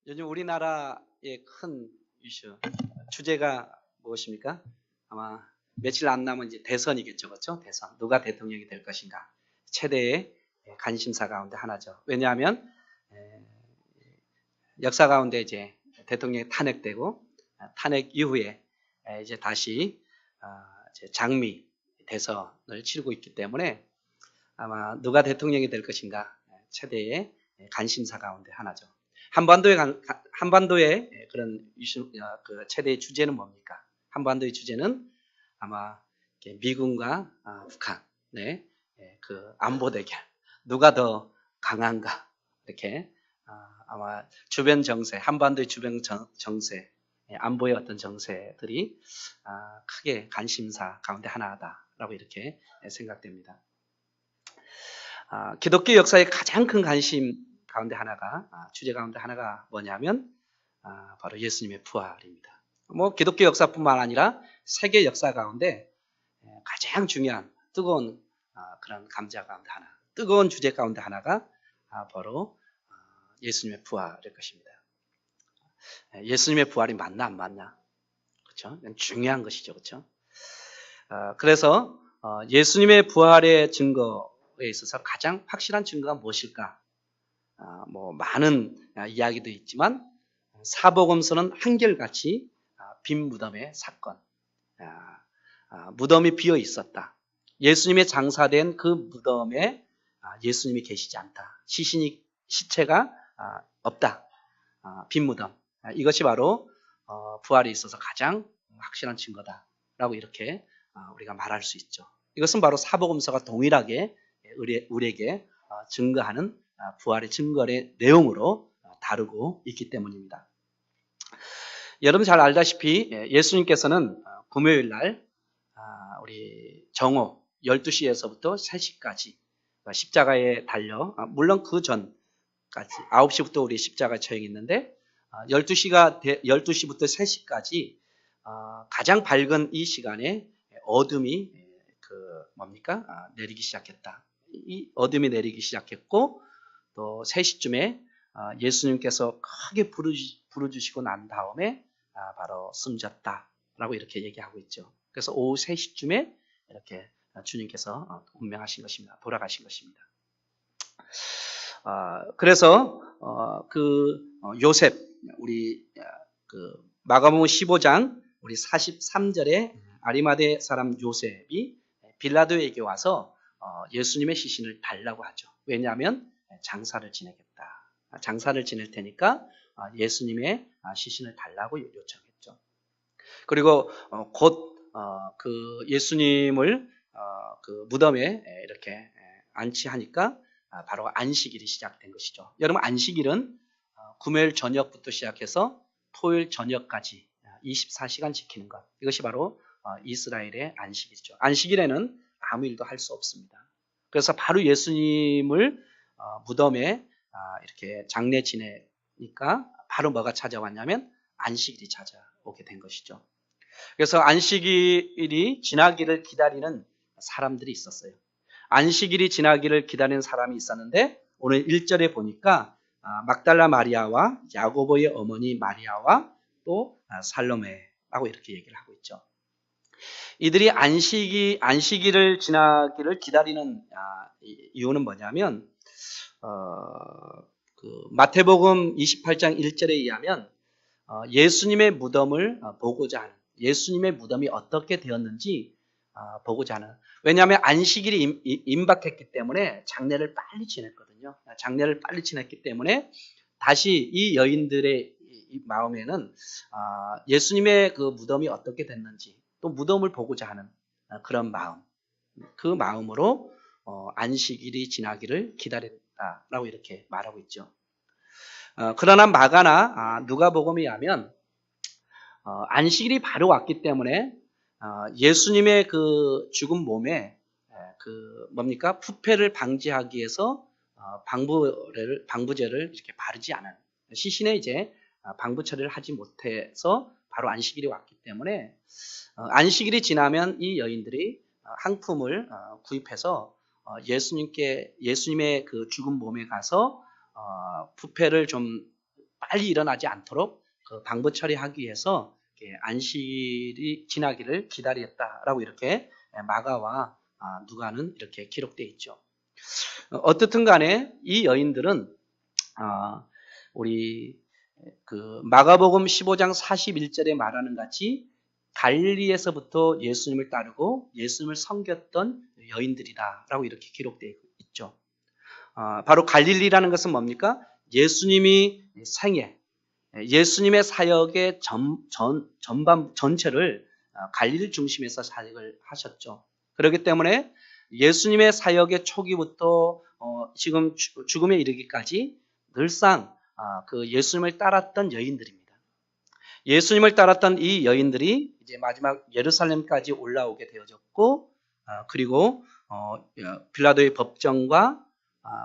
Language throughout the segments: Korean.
요즘 우리나라의 큰 이슈, 주제가 무엇입니까? 아마 며칠 안 남은 이제 대선이겠죠. 그렇죠? 대선. 누가 대통령이 될 것인가. 최대의 관심사 가운데 하나죠. 왜냐하면 역사 가운데 이제 대통령이 탄핵되고 탄핵 이후에 이제 다시 이제 장미 대선을 치르고 있기 때문에 아마 누가 대통령이 될 것인가 최대의 관심사 가운데 하나죠. 한반도의 그런 이슈, 그 최대의 주제는 뭡니까? 한반도의 주제는 아마 미군과 북한의 그 안보 대결, 누가 더 강한가 이렇게 아마 주변 정세, 한반도의 주변 정세, 안보의 어떤 정세들이 크게 관심사 가운데 하나다라고 이렇게 생각됩니다. 기독교 역사의 가장 큰 관심 가운데 하나가 주제 가운데 하나가 뭐냐면 바로 예수님의 부활입니다. 뭐 기독교 역사뿐만 아니라 세계 역사 가운데 가장 중요한 뜨거운 그런 감자 가운데 하나, 뜨거운 주제 가운데 하나가 바로 예수님의 부활일 것입니다. 예수님의 부활이 맞나 안 맞나? 그렇죠? 중요한 것이죠, 그렇죠? 그래서 예수님의 부활의 증거에 있어서 가장 확실한 증거가 무엇일까? 뭐 많은 이야기도 있지만 사복음서는 한결같이 빈 무덤의 사건, 무덤이 비어 있었다. 예수님의 장사된 그 무덤에 예수님이 계시지 않다. 시체가 없다. 빈 무덤. 이것이 바로 부활에 있어서 가장 확실한 증거다라고 이렇게 우리가 말할 수 있죠. 이것은 바로 사복음서가 동일하게 우리에게 증거하는 부활의 증거의 내용으로 다루고 있기 때문입니다. 여러분 잘 알다시피 예수님께서는 금요일 날 우리 정오 12시에서부터 3시까지 십자가에 달려, 물론 그 전까지 9시부터 우리 십자가 처형했는데 12시부터 3시까지 가장 밝은 이 시간에 어둠이 내리기 시작했다. 이 어둠이 내리기 시작했고 또 3시쯤에 예수님께서 크게 부르주시고 난 다음에 바로 숨졌다라고 이렇게 얘기하고 있죠. 그래서 오후 3시쯤에 이렇게 주님께서 운명하신 것입니다. 돌아가신 것입니다. 그래서 요셉 우리 마가복음 15장 우리 43절에 아리마대 사람 요셉이 빌라도에게 와서 예수님의 시신을 달라고 하죠. 왜냐하면 장사를 지내겠다. 장사를 지낼 테니까 예수님의 시신을 달라고 요청했죠. 그리고 곧 그 예수님을 그 무덤에 이렇게 안치하니까 바로 안식일이 시작된 것이죠. 여러분 안식일은 금요일 저녁부터 시작해서 토요일 저녁까지 24시간 지키는 것. 이것이 바로 이스라엘의 안식일이죠. 안식일에는 아무 일도 할 수 없습니다. 그래서 바로 예수님을 무덤에 이렇게 장례 지내니까 바로 뭐가 찾아왔냐면 안식일이 찾아오게 된 것이죠. 그래서 안식일이 지나기를 기다리는 사람들이 있었어요. 안식일이 지나기를 기다리는 사람이 있었는데 오늘 1절에 보니까 막달라 마리아와 야고보의 어머니 마리아와 또 살로메라고 이렇게 얘기를 하고 있죠. 이들이 안식일을 지나기를 기다리는 이유는 뭐냐면 마태복음 28장 1절에 의하면 예수님의 무덤을 보고자 하는, 예수님의 무덤이 어떻게 되었는지 보고자 하는. 왜냐하면 안식일이 임박했기 때문에 장례를 빨리 지냈거든요. 장례를 빨리 지냈기 때문에 다시 이 여인들의 마음에는 예수님의 그 무덤이 어떻게 됐는지 또 무덤을 보고자 하는 그런 마음, 그 마음으로 안식일이 지나기를 기다렸다라고 이렇게 말하고 있죠. 그러나 마가나 누가복음에 의하면 안식일이 바로 왔기 때문에 예수님의 그 죽은 몸에 부패를 방지하기 위해서 방부제를 이렇게 바르지 않은 시신에 이제 방부 처리를 하지 못해서 바로 안식일이 왔기 때문에 안식일이 지나면 이 여인들이 항품을 구입해서 예수님의 그 죽은 몸에 가서 부패를 좀 빨리 일어나지 않도록 그 방부 처리하기 위해서 안식일이 지나기를 기다렸다라고 이렇게 마가와 누가는 이렇게 기록되어 있죠. 어떻든 간에 이 여인들은 우리 그 마가복음 15장 41절에 말하는 같이 갈릴리에서부터 예수님을 따르고 예수님을 섬겼던 여인들이다라고 이렇게 기록되어 있죠. 바로 갈릴리라는 것은 뭡니까? 예수님이 생애, 예수님의 사역의 전반 전체를 갈릴리 중심에서 사역을 하셨죠. 그렇기 때문에 예수님의 사역의 초기부터 지금 죽음에 이르기까지 늘상 그 예수님을 따랐던 여인들입니다. 예수님을 따랐던 이 여인들이 이제 마지막 예루살렘까지 올라오게 되어졌고, 그리고 빌라도의 법정과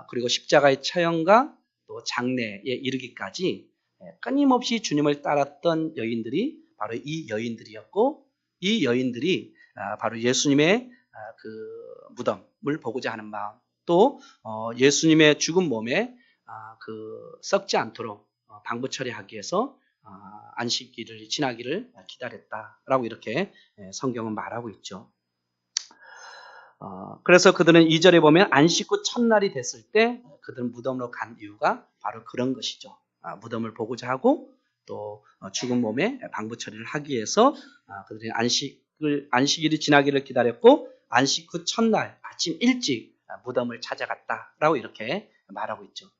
그리고 십자가의 처형과 또 장례에 이르기까지 끊임없이 주님을 따랐던 여인들이 바로 이 여인들이었고, 이 여인들이 바로 예수님의 그 무덤을 보고자 하는 마음, 또 예수님의 죽은 몸에 그 썩지 않도록 방부 처리하기 위해서 안식일을 지나기를 기다렸다라고 이렇게 성경은 말하고 있죠. 그래서 그들은 2절에 보면 안식 후 첫날이 됐을 때 그들은 무덤으로 간 이유가 바로 그런 것이죠. 무덤을 보고자 하고 또 죽은 몸에 방부 처리를 하기 위해서 그들이 안식일이 지나기를 기다렸고 안식 후 첫날 아침 일찍 무덤을 찾아갔다라고 이렇게 말하고 있죠.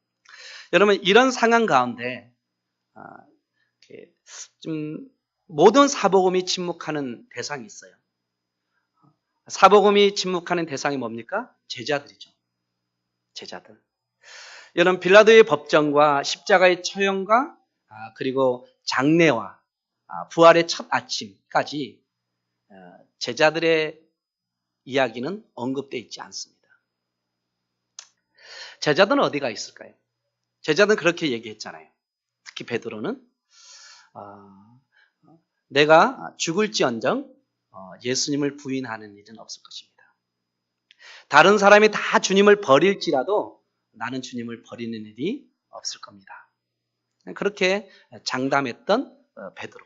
여러분, 이런 상황 가운데 좀 모든 사복음이 침묵하는 대상이 있어요. 사복음이 침묵하는 대상이 뭡니까? 제자들이죠. 제자들. 여러분, 빌라도의 법정과 십자가의 처형과 그리고 장례와 부활의 첫 아침까지 제자들의 이야기는 언급되어 있지 않습니다. 제자들은 어디가 있을까요? 제자들은 그렇게 얘기했잖아요. 특히 베드로는 내가 죽을지언정 예수님을 부인하는 일은 없을 것입니다. 다른 사람이 다 주님을 버릴지라도 나는 주님을 버리는 일이 없을 겁니다. 그렇게 장담했던 베드로.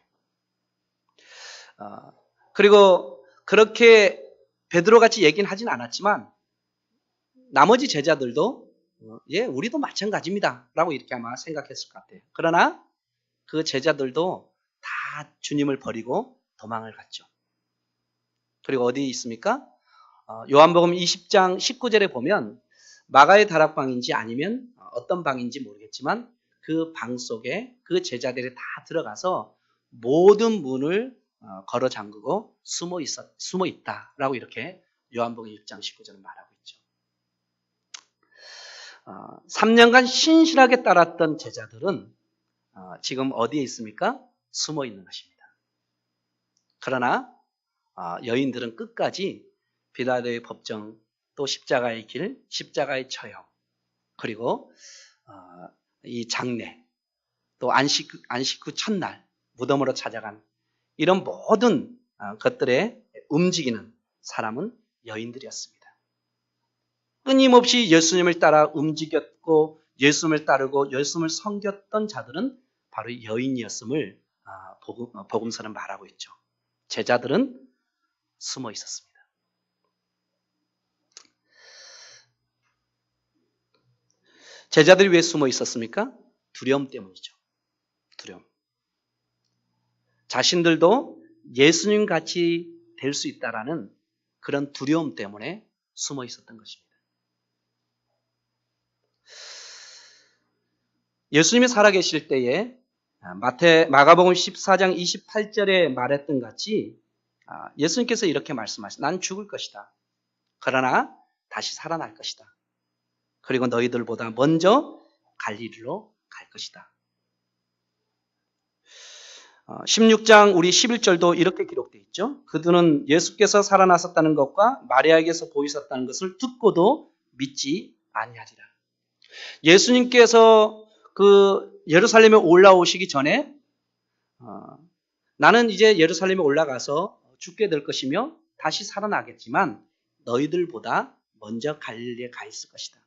그리고 그렇게 베드로같이 얘기는 하진 않았지만 나머지 제자들도 예, 우리도 마찬가지입니다 라고 이렇게 아마 생각했을 것 같아요. 그러나 그 제자들도 다 주님을 버리고 도망을 갔죠. 그리고 어디 있습니까? 요한복음 20장 19절에 보면 마가의 다락방인지 아니면 어떤 방인지 모르겠지만 그 방 속에 그 제자들이 다 들어가서 모든 문을 걸어 잠그고 숨어 있다라고 이렇게 요한복음 6장 19절은 말하고 있죠. 3년간 신실하게 따랐던 제자들은 지금 어디에 있습니까? 숨어 있는 것입니다. 그러나 여인들은 끝까지 빌라도의 법정, 또 십자가의 길, 십자가의 처형, 그리고 이 장례, 또 안식 후 첫날 무덤으로 찾아간 이런 모든 것들에 움직이는 사람은 여인들이었습니다. 끊임없이 예수님을 따라 움직였고 예수님을 따르고 예수님을 섬겼던 자들은 바로 여인이었음을 복음서는 말하고 있죠. 제자들은 숨어 있었습니다. 제자들이 왜 숨어 있었습니까? 두려움 때문이죠. 두려움. 자신들도 예수님 같이 될 수 있다라는 그런 두려움 때문에 숨어 있었던 것입니다. 예수님이 살아계실 때에 마가복음 14장 28절에 말했던 같이 예수님께서 이렇게 말씀하셨어요. 난 죽을 것이다. 그러나 다시 살아날 것이다. 그리고 너희들보다 먼저 갈릴리로 갈 것이다. 16장 우리 11절도 이렇게 기록되어 있죠. 그들은 예수께서 살아나셨다는 것과 마리아에게서 보이셨다는 것을 듣고도 믿지 아니하리라. 예수님께서 그 예루살렘에 올라오시기 전에 나는 이제 예루살렘에 올라가서 죽게 될 것이며 다시 살아나겠지만 너희들보다 먼저 갈릴리에 가 있을 것이다.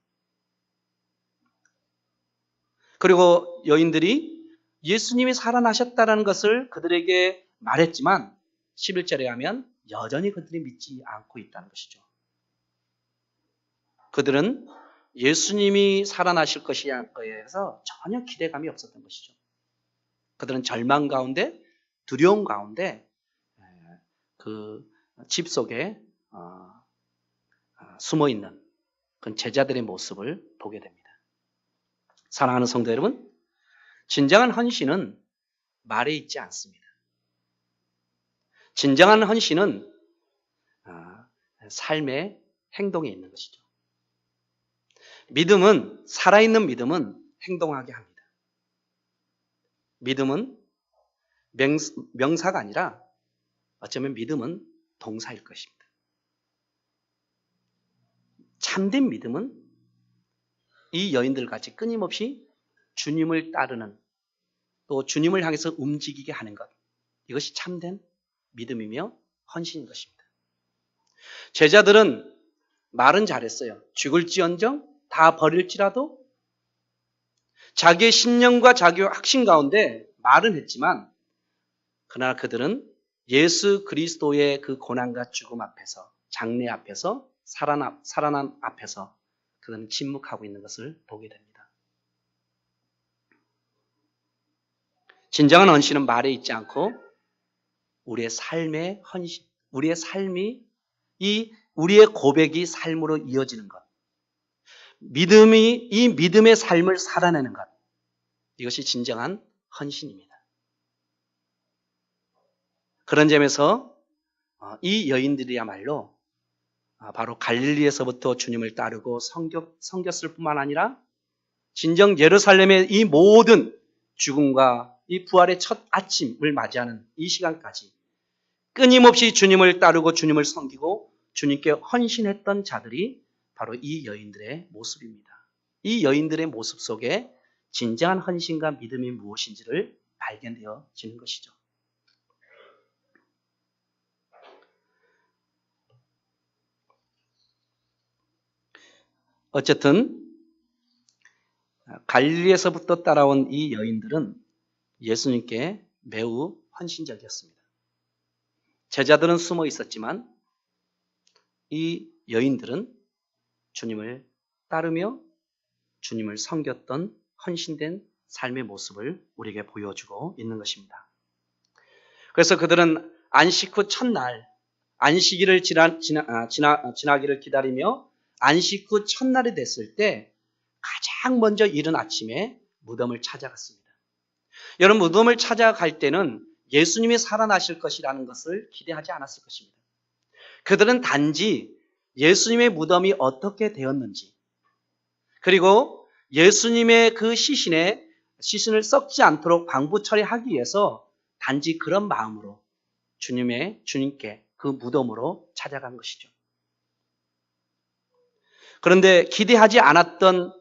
그리고 여인들이 예수님이 살아나셨다는 것을 그들에게 말했지만 11절에 하면 여전히 그들이 믿지 않고 있다는 것이죠. 그들은 예수님이 살아나실 것이냐에 대해서 전혀 기대감이 없었던 것이죠. 그들은 절망 가운데, 두려움 가운데 그 집 속에 숨어 있는 그 제자들의 모습을 보게 됩니다. 사랑하는 성도 여러분, 진정한 헌신은 말에 있지 않습니다. 진정한 헌신은 삶의 행동에 있는 것이죠. 믿음은, 살아있는 믿음은 행동하게 합니다. 믿음은 명사가 아니라 어쩌면 믿음은 동사일 것입니다. 참된 믿음은 이 여인들 같이 끊임없이 주님을 따르는, 또 주님을 향해서 움직이게 하는 것, 이것이 참된 믿음이며 헌신인 것입니다. 제자들은 말은 잘했어요. 죽을지언정 다 버릴지라도, 자기의 신념과 자기의 확신 가운데 말은 했지만, 그러나 그들은 예수 그리스도의 그 고난과 죽음 앞에서, 장례 앞에서, 살아남 앞에서 그들은 침묵하고 있는 것을 보게 됩니다. 진정한 헌신은 말에 있지 않고 우리의 삶의 헌신, 우리의 삶이, 우리의 고백이 삶으로 이어지는 것, 이 믿음의 삶을 살아내는 것, 이것이 진정한 헌신입니다. 그런 점에서 이 여인들이야말로 바로 갈릴리에서부터 주님을 따르고 섬겼을 뿐만 아니라 진정 예루살렘의 이 모든 죽음과 이 부활의 첫 아침을 맞이하는 이 시간까지 끊임없이 주님을 따르고 주님을 섬기고 주님께 헌신했던 자들이 바로 이 여인들의 모습입니다. 이 여인들의 모습 속에 진정한 헌신과 믿음이 무엇인지를 발견되어지는 것이죠. 어쨌든 갈릴리에서부터 따라온 이 여인들은 예수님께 매우 헌신적이었습니다. 제자들은 숨어 있었지만 이 여인들은 주님을 따르며 주님을 섬겼던 헌신된 삶의 모습을 우리에게 보여주고 있는 것입니다. 그래서 그들은 안식 후 첫날, 안식일을 지나기를 기다리며 안식 후 첫날이 됐을 때 가장 먼저 이른 아침에 무덤을 찾아갔습니다. 여러분, 무덤을 찾아갈 때는 예수님이 살아나실 것이라는 것을 기대하지 않았을 것입니다. 그들은 단지 예수님의 무덤이 어떻게 되었는지, 그리고 예수님의 그 시신을 썩지 않도록 방부 처리하기 위해서 단지 그런 마음으로 주님께 그 무덤으로 찾아간 것이죠. 그런데 기대하지 않았던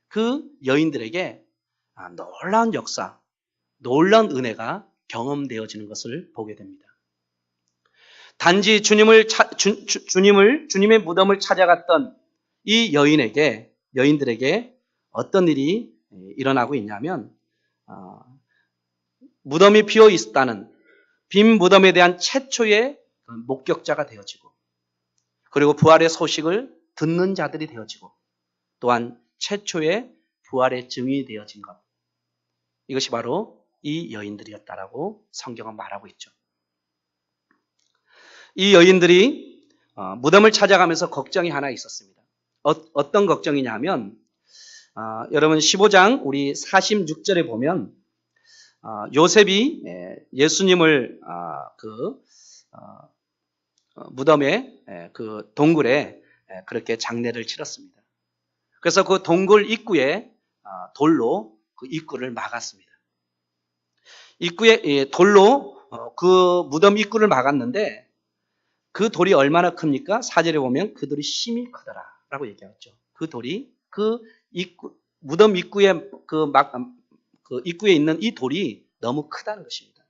그 여인들에게 놀라운 역사, 놀라운 은혜가 경험되어지는 것을 보게 됩니다. 단지 주님의 무덤을 찾아갔던 이 여인들에게 어떤 일이 일어나고 있냐면, 무덤이 비어 있다는 빈 무덤에 대한 최초의 목격자가 되어지고, 그리고 부활의 소식을 듣는 자들이 되어지고, 또한 최초의 부활의 증인이 되어진 것, 이것이 바로 이 여인들이었다라고 성경은 말하고 있죠. 이 여인들이 무덤을 찾아가면서 걱정이 하나 있었습니다. 어떤 걱정이냐 하면, 여러분 15장 우리 46절에 보면 요셉이 예수님을 무덤의 그 동굴에 그렇게 장례를 치렀습니다. 그래서 그 동굴 입구에 돌로 그 입구를 막았습니다. 돌로 그 무덤 입구를 막았는데, 그 돌이 얼마나 큽니까? 4절에 보면 그 돌이 심히 크더라라고 얘기하죠. 그 돌이 무덤 입구에 그 입구에 있는 이 돌이 너무 크다는 것입니다.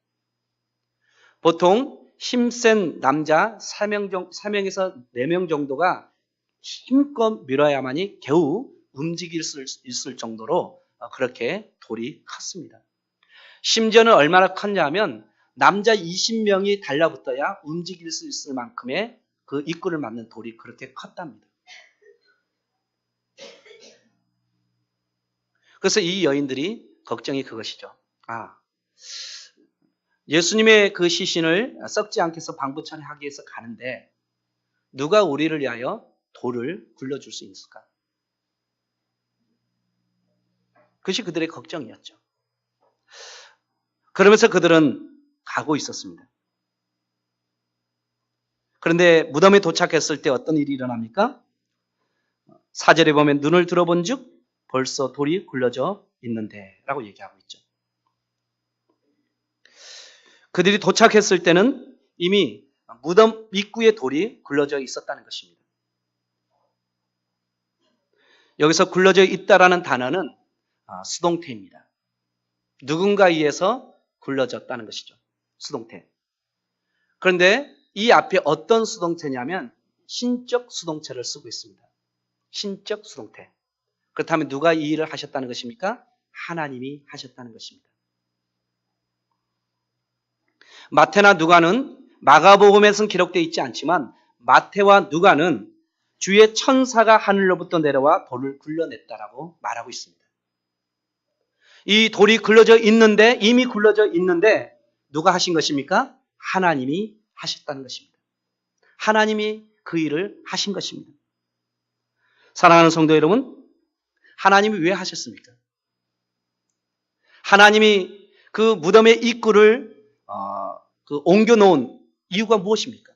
보통 힘센 남자 3명에서 4명 정도가 힘껏 밀어야만이 겨우 움직일 수 있을 정도로 그렇게 돌이 컸습니다. 심지어는 얼마나 컸냐면 남자 20명이 달라붙어야 움직일 수 있을 만큼의 그 입구를 막는 돌이 그렇게 컸답니다. 그래서 이 여인들이 걱정이 그것이죠. 예수님의 그 시신을 썩지 않게 해서 방부 처리하기 위해서 가는데 누가 우리를 위하여 돌을 굴려줄 수 있을까? 그것이 그들의 걱정이었죠. 그러면서 그들은 가고 있었습니다. 그런데 무덤에 도착했을 때 어떤 일이 일어납니까? 4절에 보면 눈을 들어본 즉 벌써 돌이 굴려져 있는데 라고 얘기하고 있죠. 그들이 도착했을 때는 이미 무덤 입구에 돌이 굴러져 있었다는 것입니다. 여기서 굴러져 있다라는 단어는 수동태입니다. 누군가에 의해서 굴러졌다는 것이죠. 수동태. 그런데 이 앞에 어떤 수동태냐면 신적 수동태를 쓰고 있습니다. 신적 수동태. 그렇다면 누가 이 일을 하셨다는 것입니까? 하나님이 하셨다는 것입니다. 마태나 누가는 마가복음에서는 기록되어 있지 않지만 마태와 누가는 주의 천사가 하늘로부터 내려와 돌을 굴려냈다라고 말하고 있습니다. 이 돌이 굴러져 있는데 이미 굴러져 있는데 누가 하신 것입니까? 하나님이 하셨다는 것입니다. 하나님이 그 일을 하신 것입니다. 사랑하는 성도 여러분, 하나님이 왜 하셨습니까? 하나님이 그 무덤의 입구를 옮겨놓은 이유가 무엇입니까?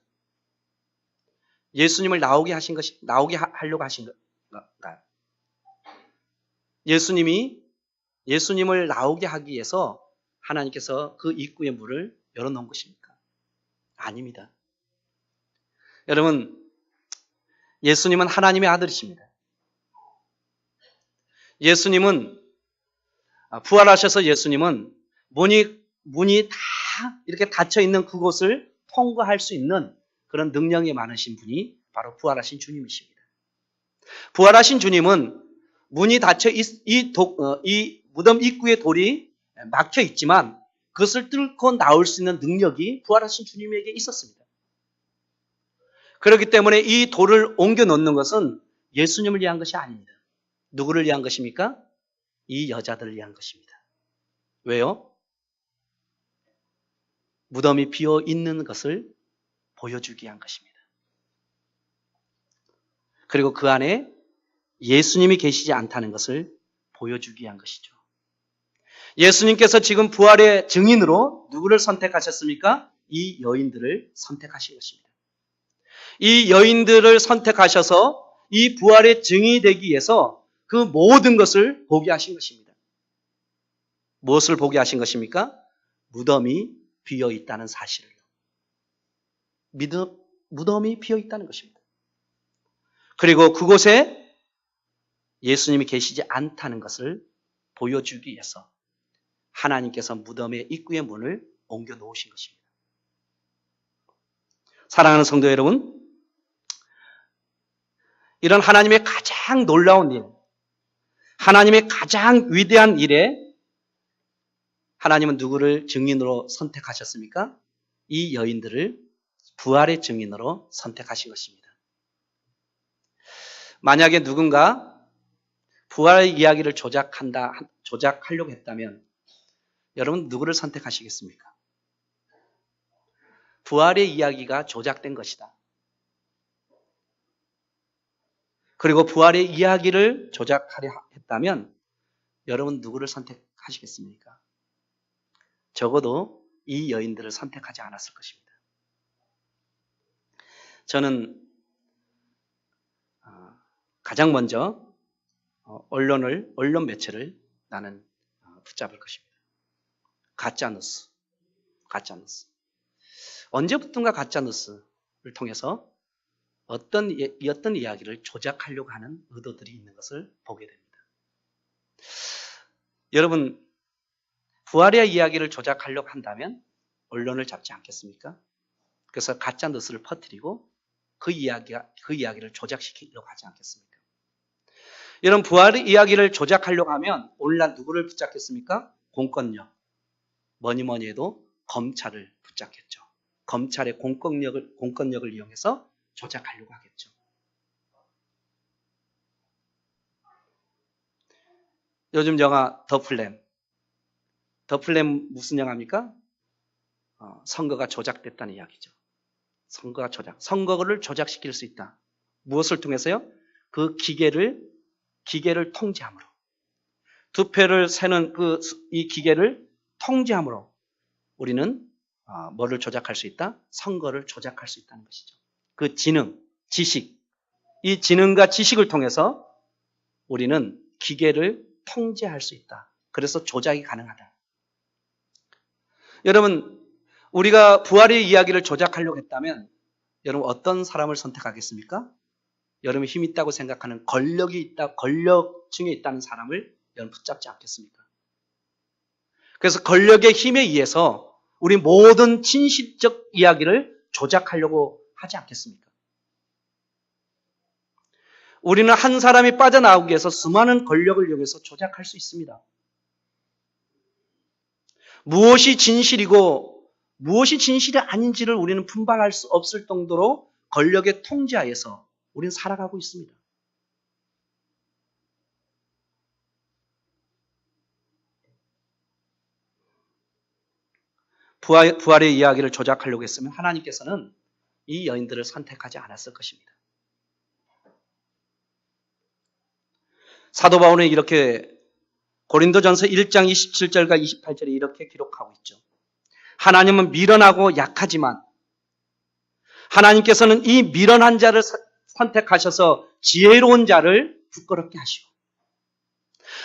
예수님을 나오게 하려고 하신 건가요? 예수님을 나오게 하기 위해서 하나님께서 그 입구의 문을 열어놓은 것입니까? 아닙니다. 여러분, 예수님은 하나님의 아들이십니다. 예수님은 부활하셔서 예수님은 문이 다 이렇게 닫혀 있는 그곳을 통과할 수 있는 그런 능력이 많으신 분이 바로 부활하신 주님이십니다. 부활하신 주님은 문이 닫혀 이 무덤 입구에 돌이 막혀 있지만 그것을 뚫고 나올 수 있는 능력이 부활하신 주님에게 있었습니다. 그렇기 때문에 이 돌을 옮겨 놓는 것은 예수님을 위한 것이 아닙니다. 누구를 위한 것입니까? 이 여자들을 위한 것입니다. 왜요? 무덤이 비어 있는 것을 보여주기 위한 것입니다. 그리고 그 안에 예수님이 계시지 않다는 것을 보여주기 위한 것이죠. 예수님께서 지금 부활의 증인으로 누구를 선택하셨습니까? 이 여인들을 선택하신 것입니다. 이 여인들을 선택하셔서 이 부활의 증인이 되기 위해서 그 모든 것을 보게 하신 것입니다. 무엇을 보게 하신 것입니까? 무덤이 비어 있다는 사실을. 무덤이 비어 있다는 것입니다. 그리고 그곳에 예수님이 계시지 않다는 것을 보여주기 위해서 하나님께서 무덤의 입구의 문을 옮겨 놓으신 것입니다. 사랑하는 성도 여러분, 이런 하나님의 가장 놀라운 일, 하나님의 가장 위대한 일에 하나님은 누구를 증인으로 선택하셨습니까? 이 여인들을 부활의 증인으로 선택하신 것입니다. 만약에 누군가 부활의 이야기를 조작하려고 했다면 여러분 누구를 선택하시겠습니까? 부활의 이야기가 조작된 것이다. 그리고 부활의 이야기를 조작하려 했다면 여러분 누구를 선택하시겠습니까? 적어도 이 여인들을 선택하지 않았을 것입니다. 저는 가장 먼저 언론 매체를 나는 붙잡을 것입니다. 가짜뉴스. 언제부턴가 가짜뉴스를 통해서 어떤 이야기를 조작하려고 하는 의도들이 있는 것을 보게 됩니다. 여러분, 부활의 이야기를 조작하려고 한다면 언론을 잡지 않겠습니까? 그래서 가짜뉴스를 퍼뜨리고 그 이야기를 조작시키려고 하지 않겠습니까? 여러분, 부활의 이야기를 조작하려고 하면 오늘날 누구를 붙잡겠습니까? 공권력, 뭐니 뭐니 해도 검찰을 붙잡겠죠. 검찰의 공권력을 이용해서 조작하려고 하겠죠. 요즘 영화 더 플랜 무슨 영화입니까? 선거가 조작됐다는 이야기죠. 선거를 조작시킬 수 있다. 무엇을 통해서요? 그 기계를 통제함으로. 투표를 세는 이 기계를 통제함으로 우리는 뭐를 조작할 수 있다? 선거를 조작할 수 있다는 것이죠. 그 지식, 이 지능과 지식을 통해서 우리는 기계를 통제할 수 있다. 그래서 조작이 가능하다. 여러분, 우리가 부활의 이야기를 조작하려고 했다면 여러분 어떤 사람을 선택하겠습니까? 여러분 힘 있다고 생각하는 권력층에 있다는 사람을 여러분 붙잡지 않겠습니까? 그래서 권력의 힘에 의해서 우리 모든 진실적 이야기를 조작하려고 하지 않겠습니까? 우리는 한 사람이 빠져나오기 위해서 수많은 권력을 이용해서 조작할 수 있습니다. 무엇이 진실이고 무엇이 진실이 아닌지를 우리는 분별할 수 없을 정도로 권력의 통제하에서 우리는 살아가고 있습니다. 부활의 이야기를 조작하려고 했으면 하나님께서는 이 여인들을 선택하지 않았을 것입니다. 사도 바울은 이렇게 고린도전서 1장 27절과 28절에 이렇게 기록하고 있죠. 하나님은 미련하고 약하지만 하나님께서는 이 미련한 자를 선택하셔서 지혜로운 자를 부끄럽게 하시고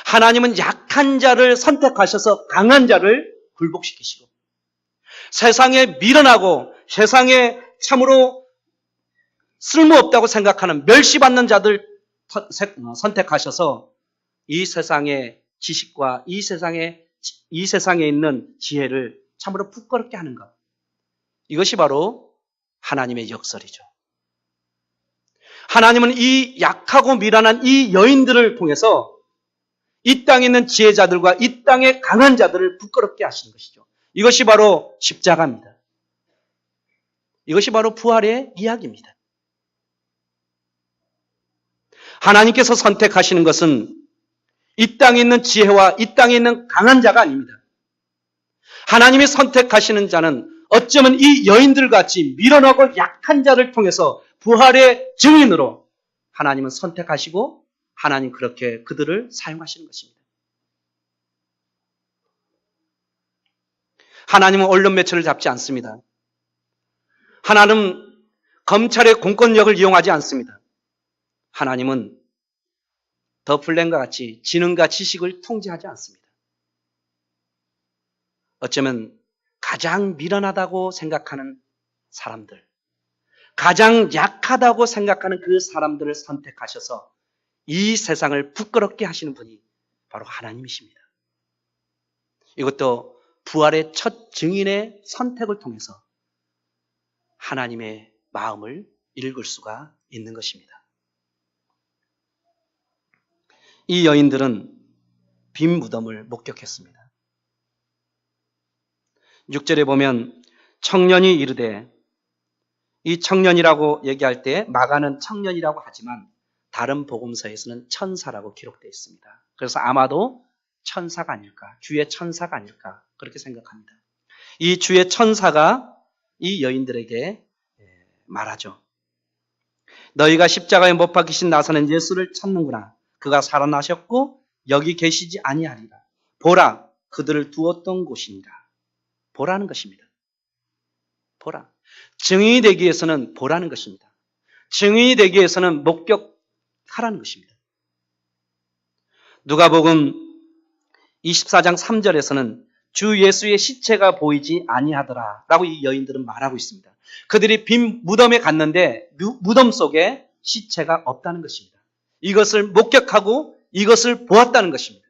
하나님은 약한 자를 선택하셔서 강한 자를 굴복시키시고 세상에 미련하고 세상에 참으로 쓸모없다고 생각하는 멸시받는 자들 선택하셔서 이 세상의 지식과 이 세상에 있는 지혜를 참으로 부끄럽게 하는 것. 이것이 바로 하나님의 역설이죠. 하나님은 이 약하고 미련한 이 여인들을 통해서 이 땅에 있는 지혜자들과 이 땅의 강한 자들을 부끄럽게 하시는 것이죠. 이것이 바로 십자가입니다. 이것이 바로 부활의 이야기입니다. 하나님께서 선택하시는 것은 이 땅에 있는 지혜와 이 땅에 있는 강한 자가 아닙니다. 하나님이 선택하시는 자는 어쩌면 이 여인들 같이 미련하고 약한 자를 통해서 부활의 증인으로 하나님은 선택하시고 하나님 그렇게 그들을 사용하시는 것입니다. 하나님은 언론 매체를 잡지 않습니다. 하나님은 검찰의 공권력을 이용하지 않습니다. 하나님은 더 플랜과 같이 지능과 지식을 통제하지 않습니다. 어쩌면 가장 미련하다고 생각하는 사람들, 가장 약하다고 생각하는 그 사람들을 선택하셔서 이 세상을 부끄럽게 하시는 분이 바로 하나님이십니다. 이것도 부활의 첫 증인의 선택을 통해서 하나님의 마음을 읽을 수가 있는 것입니다. 이 여인들은 빈 무덤을 목격했습니다. 6절에 보면 청년이 이르되, 이 청년이라고 얘기할 때 마가는 청년이라고 하지만 다른 복음서에서는 천사라고 기록되어 있습니다. 그래서 아마도 천사가 아닐까, 주의 천사가 아닐까 그렇게 생각합니다. 이 주의 천사가 이 여인들에게 말하죠. 너희가 십자가에 못 박히신 나사렛 예수를 찾는구나. 그가 살아나셨고 여기 계시지 아니하리라. 보라, 그들을 두었던 곳이니라. 보라는 것입니다. 보라. 증인이 되기 위해서는 보라는 것입니다. 증인이 되기 위해서는 목격하라는 것입니다. 누가복음 24장 3절에서는 주 예수의 시체가 보이지 아니하더라 라고 이 여인들은 말하고 있습니다. 그들이 빈 무덤에 갔는데 무덤 속에 시체가 없다는 것입니다. 이것을 목격하고 이것을 보았다는 것입니다.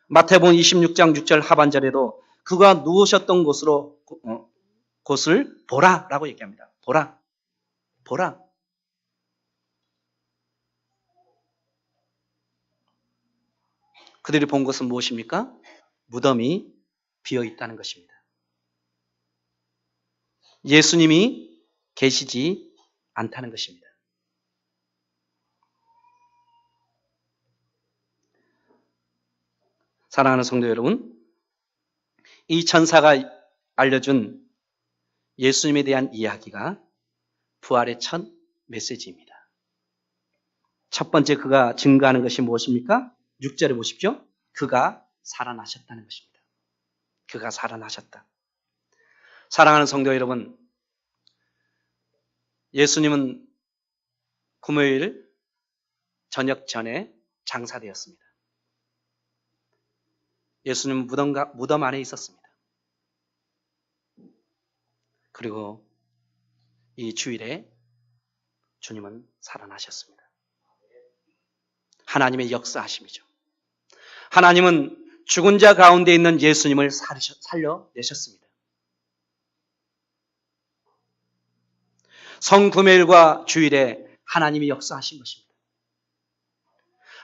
마태복음 26장 6절 하반절에도 그가 누우셨던 곳을 보라라고 얘기합니다. 보라. 보라. 그들이 본 것은 무엇입니까? 무덤이 비어 있다는 것입니다. 예수님이 계시지 않다는 것입니다. 사랑하는 성도 여러분, 이 천사가 알려준 예수님에 대한 이야기가 부활의 첫 메시지입니다. 첫 번째 그가 증거하는 것이 무엇입니까? 6절에 보십시오. 그가 살아나셨다는 것입니다. 그가 살아나셨다. 사랑하는 성도 여러분, 예수님은 금요일 저녁 전에 장사되었습니다. 예수님은 무덤 안에 있었습니다. 그리고 이 주일에 주님은 살아나셨습니다. 하나님의 역사하심이죠. 하나님은 죽은 자 가운데 있는 예수님을 살려내셨습니다. 성금요일과 주일에 하나님이 역사하신 것입니다.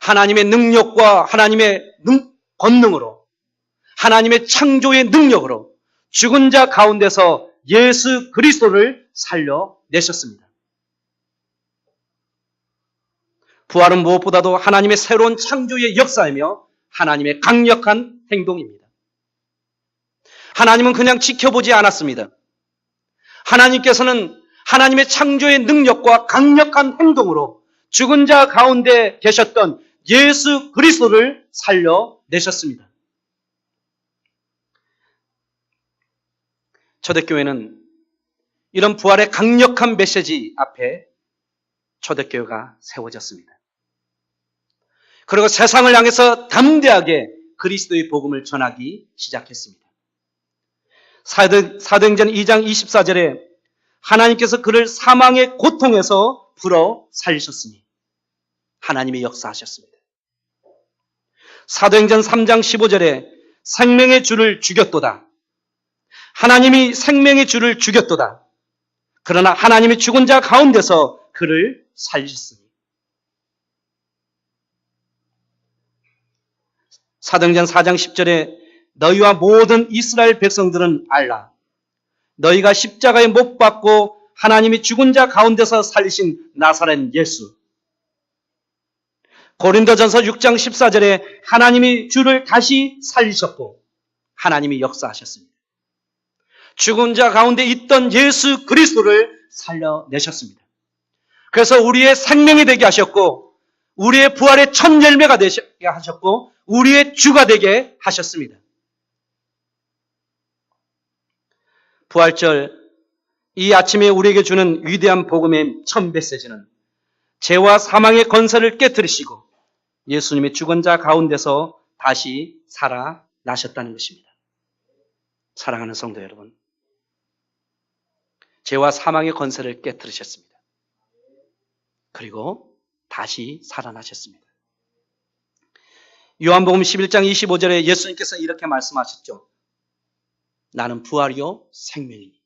하나님의 능력과 하나님의 권능으로, 하나님의 창조의 능력으로 죽은 자 가운데서 예수 그리스도를 살려내셨습니다. 부활은 무엇보다도 하나님의 새로운 창조의 역사이며 하나님의 강력한 행동입니다. 하나님은 그냥 지켜보지 않았습니다. 하나님께서는 하나님의 창조의 능력과 강력한 행동으로 죽은 자 가운데 계셨던 예수 그리스도를 살려내셨습니다. 초대교회는 이런 부활의 강력한 메시지 앞에 초대교회가 세워졌습니다. 그리고 세상을 향해서 담대하게 그리스도의 복음을 전하기 시작했습니다. 사도행전 2장 24절에 하나님께서 그를 사망의 고통에서 불어 살리셨으니 하나님이 역사하셨습니다. 사도행전 3장 15절에 생명의 주를 죽였도다. 하나님이 생명의 주를 죽였도다. 그러나 하나님이 죽은 자 가운데서 그를 살리셨으니. 사도행전 4장 10절에 너희와 모든 이스라엘 백성들은 알라. 너희가 십자가에 못 박고 하나님이 죽은 자 가운데서 살리신 나사렛 예수. 고린도전서 6장 14절에 하나님이 주를 다시 살리셨고 하나님이 역사하셨습니다. 죽은 자 가운데 있던 예수 그리스도를 살려내셨습니다. 그래서 우리의 생명이 되게 하셨고 우리의 부활의 첫 열매가 되게 하셨고 우리의 주가 되게 하셨습니다. 부활절 이 아침에 우리에게 주는 위대한 복음의 첫 메시지는 죄와 사망의 권세를 깨뜨리시고 예수님의 죽은 자 가운데서 다시 살아나셨다는 것입니다. 사랑하는 성도 여러분, 죄와 사망의 권세를 깨뜨리셨습니다. 그리고 다시 살아나셨습니다. 요한복음 11장 25절에 예수님께서 이렇게 말씀하셨죠. 나는 부활이요 생명이니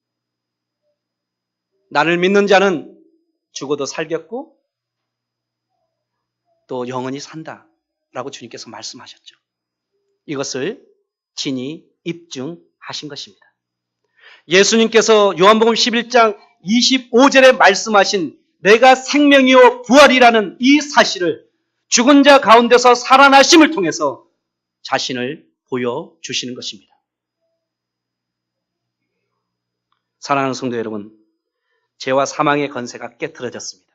나를 믿는 자는 죽어도 살겠고 또 영원히 산다 라고 주님께서 말씀하셨죠. 이것을 진히 입증하신 것입니다. 예수님께서 요한복음 11장 25절에 말씀하신 내가 생명이요 부활이라는 이 사실을 죽은 자 가운데서 살아나심을 통해서 자신을 보여주시는 것입니다. 사랑하는 성도 여러분, 죄와 사망의 권세가 깨트려졌습니다.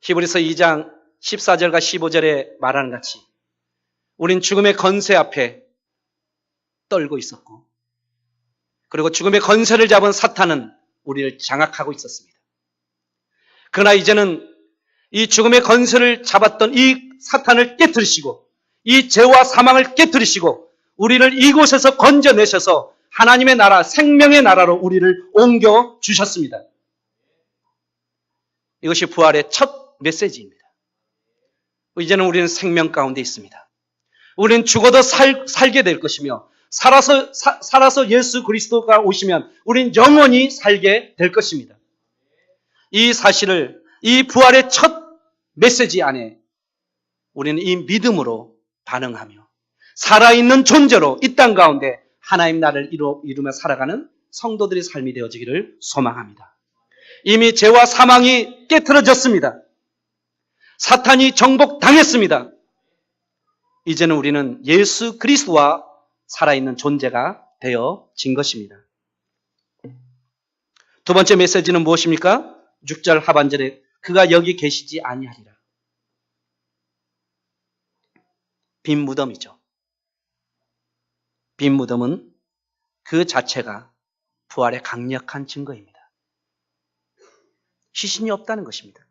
히브리서 2장 14절과 15절에 말하는 같이 우린 죽음의 권세 앞에 떨고 있었고 그리고 죽음의 권세를 잡은 사탄은 우리를 장악하고 있었습니다. 그러나 이제는 이 죽음의 권세를 잡았던 이 사탄을 깨트리시고 이 죄와 사망을 깨트리시고 우리를 이곳에서 건져내셔서 하나님의 나라, 생명의 나라로 우리를 옮겨주셨습니다. 이것이 부활의 첫 메시지입니다. 이제는 우리는 생명 가운데 있습니다. 우리는 죽어도 살게 될 것이며 살아서 예수 그리스도가 오시면 우리는 영원히 살게 될 것입니다. 이 사실을 이 부활의 첫 메시지 안에 우리는 이 믿음으로 반응하며 살아있는 존재로 이 땅 가운데 하나님 나라를 이루며 살아가는 성도들의 삶이 되어지기를 소망합니다. 이미 죄와 사망이 깨트려졌습니다. 사탄이 정복당했습니다. 이제는 우리는 예수 그리스도와 살아있는 존재가 되어진 것입니다. 두 번째 메시지는 무엇입니까? 6절 하반절에 그가 여기 계시지 아니하리라. 빈 무덤이죠. 빈 무덤은 그 자체가 부활의 강력한 증거입니다. 시신이 없다는 것입니다.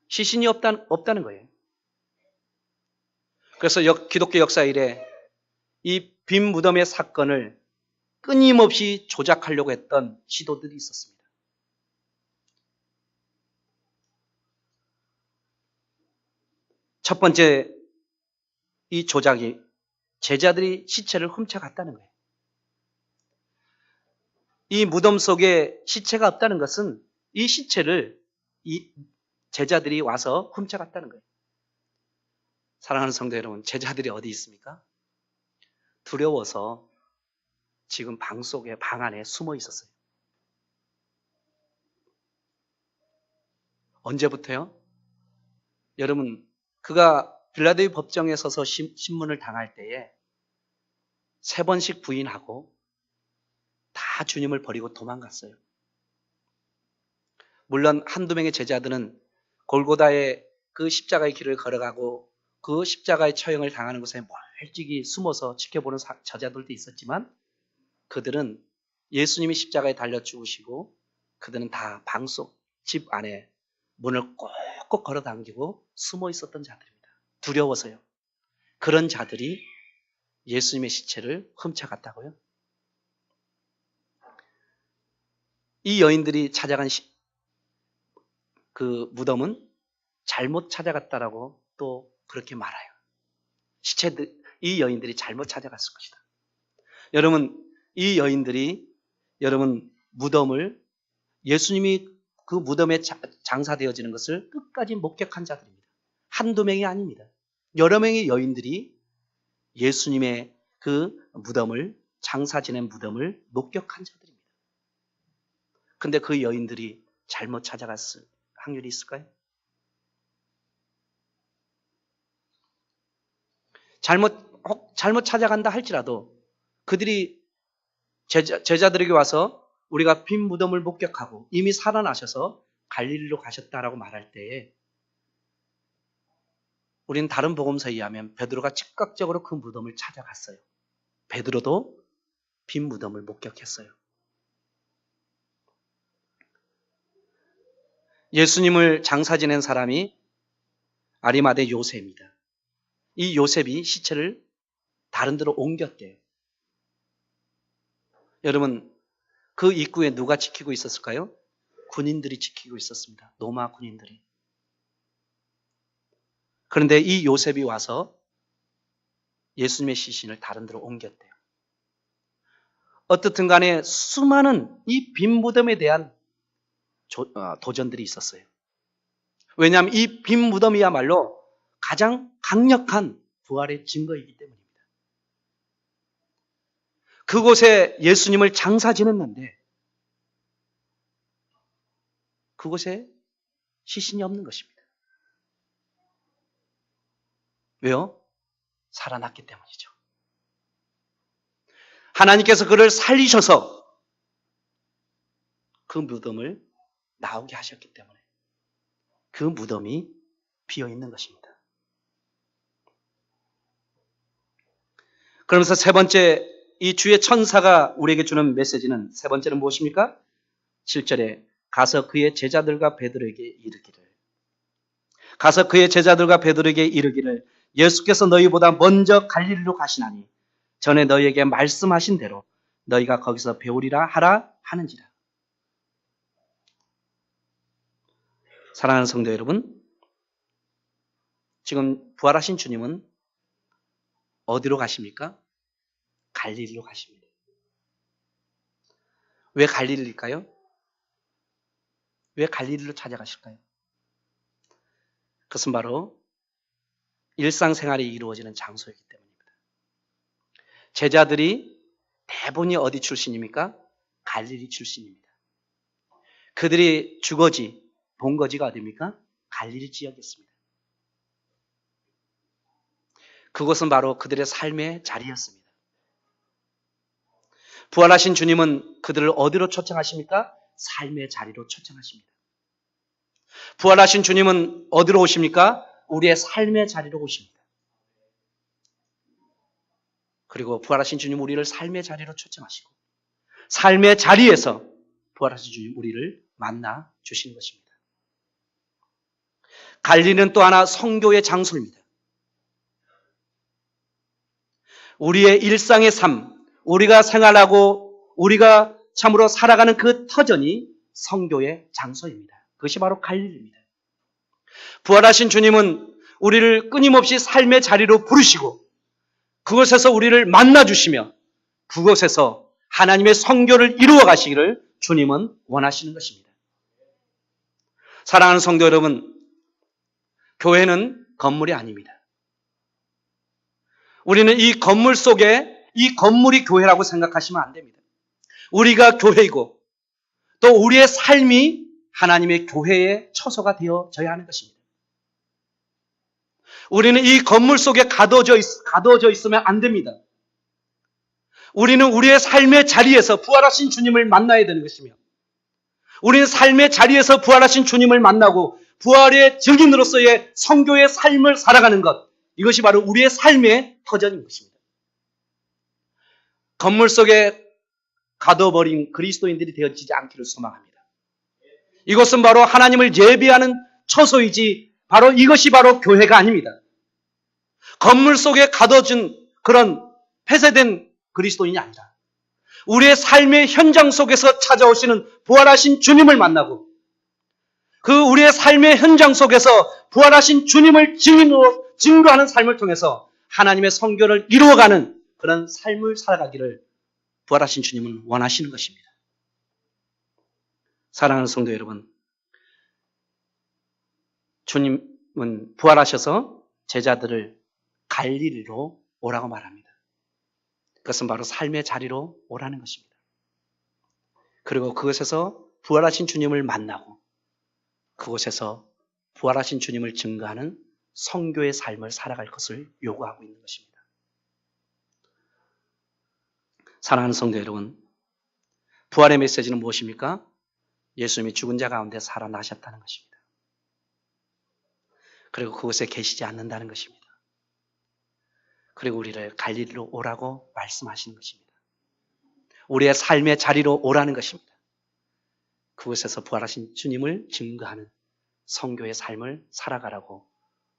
시신이 없다는 거예요. 그래서 기독교 역사 이래 이 빈 무덤의 사건을 끊임없이 조작하려고 했던 시도들이 있었습니다. 첫 번째 이 조작이 제자들이 시체를 훔쳐갔다는 거예요. 이 무덤 속에 시체가 없다는 것은 이 시체를 이 제자들이 와서 훔쳐갔다는 거예요. 사랑하는 성도 여러분, 제자들이 어디 있습니까? 두려워서 지금 방 안에 숨어 있었어요. 언제부터요? 여러분, 그가 빌라델비 법정에 서서 신문을 당할 때에 3번씩 부인하고 다 주님을 버리고 도망갔어요. 물론 한두 명의 제자들은 골고다의 그 십자가의 길을 걸어가고 그 십자가의 처형을 당하는 곳에 멀찍이 숨어서 지켜보는 저자들도 있었지만 그들은 예수님이 십자가에 달려 죽으시고 그들은 다 방 속 집 안에 문을 꼭꼭 걸어 당기고 숨어 있었던 자들입니다. 두려워서요. 그런 자들이 예수님의 시체를 훔쳐갔다고요? 이 여인들이 찾아간 그 무덤은 잘못 찾아갔다라고 또 그렇게 말해요. 이 여인들이 잘못 찾아갔을 것이다. 여러분, 이 여인들이 무덤을 예수님이 그 무덤에 장사되어지는 것을 끝까지 목격한 자들입니다. 한두 명이 아닙니다. 여러 명의 여인들이 예수님의 그 무덤을 장사 지낸 무덤을 목격한 자들입니다. 근데 그 여인들이 잘못 찾아갔을 확률이 있을까요? 잘못 찾아간다 할지라도 그들이 제자들에게 와서 우리가 빈 무덤을 목격하고 이미 살아나셔서 갈릴리로 가셨다라고 말할 때에 우리는 다른 복음서에 의하면 베드로가 즉각적으로 그 무덤을 찾아갔어요. 베드로도 빈 무덤을 목격했어요. 예수님을 장사 지낸 사람이 아리마대 요셉입니다. 이 요셉이 시체를 다른 데로 옮겼대요. 여러분, 그 입구에 누가 지키고 있었을까요? 군인들이 지키고 있었습니다. 로마 군인들이. 그런데 이 요셉이 와서 예수님의 시신을 다른 데로 옮겼대요. 어떻든 간에 수많은 이 빈 무덤에 대한 도전들이 있었어요. 왜냐하면 이 빈 무덤이야말로 가장 강력한 부활의 증거이기 때문입니다. 그곳에 예수님을 장사 지냈는데 그곳에 시신이 없는 것입니다. 왜요? 살아났기 때문이죠. 하나님께서 그를 살리셔서 그 무덤을 나오게 하셨기 때문에 그 무덤이 비어 있는 것입니다. 그러면서 세 번째, 이 주의 천사가 우리에게 주는 메시지는 세 번째는 무엇입니까? 7절에 가서 그의 제자들과 베드로에게 이르기를 예수께서 너희보다 먼저 갈릴리로 가시나니 전에 너희에게 말씀하신 대로 너희가 거기서 배우리라 하라 하는지라. 사랑하는 성도 여러분, 지금 부활하신 주님은 어디로 가십니까? 갈릴리로 가십니다. 왜 갈릴리일까요? 왜 갈릴리로 찾아가실까요? 그것은 바로 일상생활이 이루어지는 장소이기 때문입니다. 제자들이 대부분이 어디 출신입니까? 갈릴리 출신입니다. 그들이 주거지, 본거지가 어디입니까? 갈릴리 지역이었습니다. 그곳은 바로 그들의 삶의 자리였습니다. 부활하신 주님은 그들을 어디로 초청하십니까? 삶의 자리로 초청하십니다. 부활하신 주님은 어디로 오십니까? 우리의 삶의 자리로 오십니다. 그리고 부활하신 주님 우리를 삶의 자리로 초청하시고 삶의 자리에서 부활하신 주님 우리를 만나 주시는 것입니다. 갈릴리는 또 하나 성교의 장소입니다. 우리의 일상의 삶, 우리가 생활하고 우리가 참으로 살아가는 그 터전이 성교의 장소입니다. 그것이 바로 갈릴리입니다. 부활하신 주님은 우리를 끊임없이 삶의 자리로 부르시고 그곳에서 우리를 만나주시며 그곳에서 하나님의 성교를 이루어 가시기를 주님은 원하시는 것입니다. 사랑하는 성도 여러분, 교회는 건물이 아닙니다. 우리는 이 건물 속에 이 건물이 교회라고 생각하시면 안 됩니다. 우리가 교회이고 또 우리의 삶이 하나님의 교회의 처소가 되어져야 하는 것입니다. 우리는 이 건물 속에 가둬져 있으면 안 됩니다. 우리는 우리의 삶의 자리에서 부활하신 주님을 만나야 되는 것이며 우리는 삶의 자리에서 부활하신 주님을 만나고 부활의 증인으로서의 성교의 삶을 살아가는 것, 이것이 바로 우리의 삶의 터전인 것입니다. 건물 속에 가둬버린 그리스도인들이 되어지지 않기를 소망합니다. 이것은 바로 하나님을 예배하는 처소이지 바로 이것이 바로 교회가 아닙니다. 건물 속에 가둬진 그런 폐쇄된 그리스도인이 아니라 우리의 삶의 현장 속에서 찾아오시는 부활하신 주님을 만나고 그 우리의 삶의 현장 속에서 부활하신 주님을 증거하는 삶을 통해서 하나님의 성교를 이루어가는 그런 삶을 살아가기를 부활하신 주님은 원하시는 것입니다. 사랑하는 성도 여러분, 주님은 부활하셔서 제자들을 갈릴리로 오라고 말합니다. 그것은 바로 삶의 자리로 오라는 것입니다. 그리고 그것에서 부활하신 주님을 만나고 그곳에서 부활하신 주님을 증거하는 성교의 삶을 살아갈 것을 요구하고 있는 것입니다. 사랑하는 성도 여러분, 부활의 메시지는 무엇입니까? 예수님이 죽은 자 가운데 살아나셨다는 것입니다. 그리고 그곳에 계시지 않는다는 것입니다. 그리고 우리를 갈릴리로 오라고 말씀하시는 것입니다. 우리의 삶의 자리로 오라는 것입니다. 그곳에서 부활하신 주님을 증거하는 성교의 삶을 살아가라고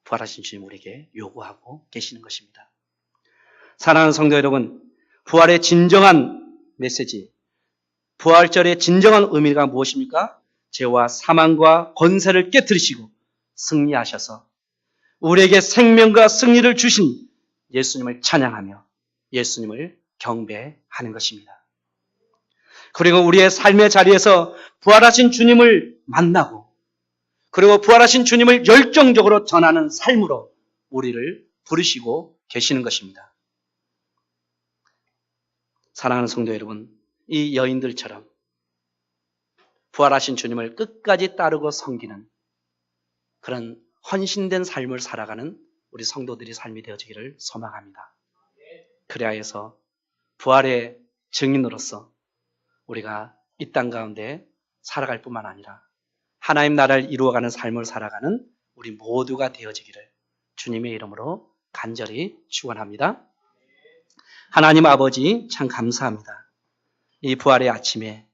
부활하신 주님 우리에게 요구하고 계시는 것입니다. 사랑하는 성도 여러분, 부활의 진정한 메시지, 부활절의 진정한 의미가 무엇입니까? 죄와 사망과 권세를 깨뜨리시고 승리하셔서 우리에게 생명과 승리를 주신 예수님을 찬양하며 예수님을 경배하는 것입니다. 그리고 우리의 삶의 자리에서 부활하신 주님을 만나고 그리고 부활하신 주님을 열정적으로 전하는 삶으로 우리를 부르시고 계시는 것입니다. 사랑하는 성도 여러분, 이 여인들처럼 부활하신 주님을 끝까지 따르고 섬기는 그런 헌신된 삶을 살아가는 우리 성도들이 삶이 되어지기를 소망합니다. 그래야 해서 부활의 증인으로서 우리가 이 땅 가운데 살아갈 뿐만 아니라 하나님 나라를 이루어가는 삶을 살아가는 우리 모두가 되어지기를 주님의 이름으로 간절히 축원합니다. 하나님 아버지 참 감사합니다. 이 부활의 아침에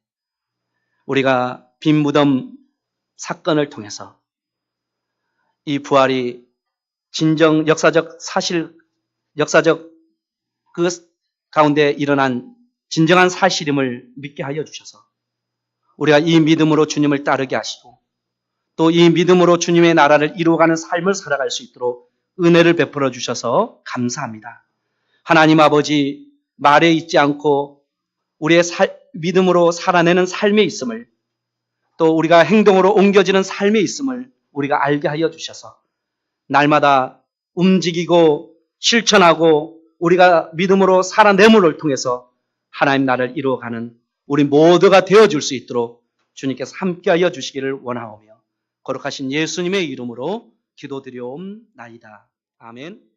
우리가 빈 무덤 사건을 통해서 이 부활이 진정 역사적 그 가운데 일어난 진정한 사실임을 믿게 하여 주셔서 우리가 이 믿음으로 주님을 따르게 하시고 또 이 믿음으로 주님의 나라를 이루어가는 삶을 살아갈 수 있도록 은혜를 베풀어 주셔서 감사합니다. 하나님 아버지, 말에 있지 않고 우리의 믿음으로 살아내는 삶에 있음을 또 우리가 행동으로 옮겨지는 삶에 있음을 우리가 알게 하여 주셔서 날마다 움직이고 실천하고 우리가 믿음으로 살아내므를 통해서 하나님 나라를 이루어가는 우리 모두가 되어줄 수 있도록 주님께서 함께하여 주시기를 원하오며 거룩하신 예수님의 이름으로 기도드려옵나이다. 아멘.